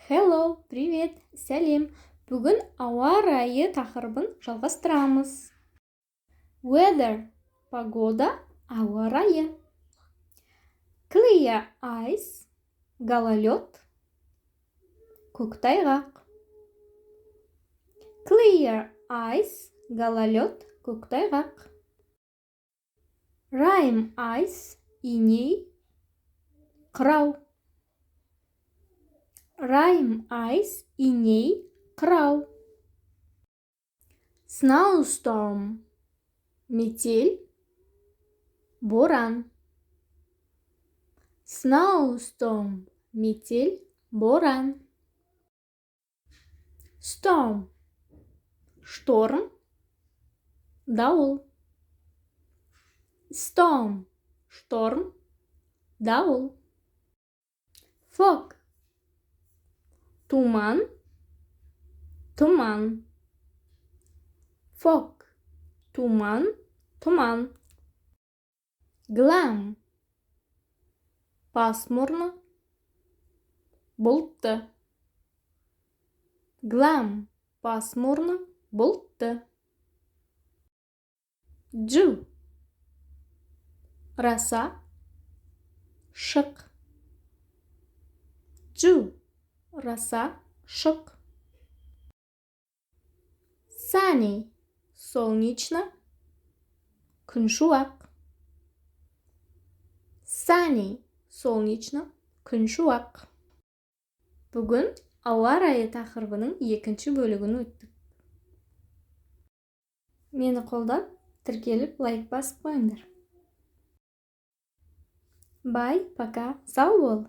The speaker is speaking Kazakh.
Hello, привет, сәлем. Бүгін ауа райы тақырыбын жалғастырамыз. Weather, погода, ауа райы. Clear ice, гололед, көктайғақ. Clear ice, гололед, көктайғақ. Rime ice, иней, қырау. Rime ice, иней, қырау. Snowstorm, метель, боран. Snowstorm, метель, боран. Storm, шторм, дауыл. Storm, шторм, дауыл. Fog, туман, туман. Fog, туман, туман. Glam, пасмурно, бұлтты. Glam, пасмурно, бұлтты. Dew, роса, шық. Dew, роса, шық. Sunny, солнечно, күн шуақ. Sunny, солнечно, күн шуақ. Бүгін ауа райы тақырыбының екінші бөлігін өттік. Мені қолдап, тіркеліп, лайк басып қойыңдар. Бай, пока, сау бол.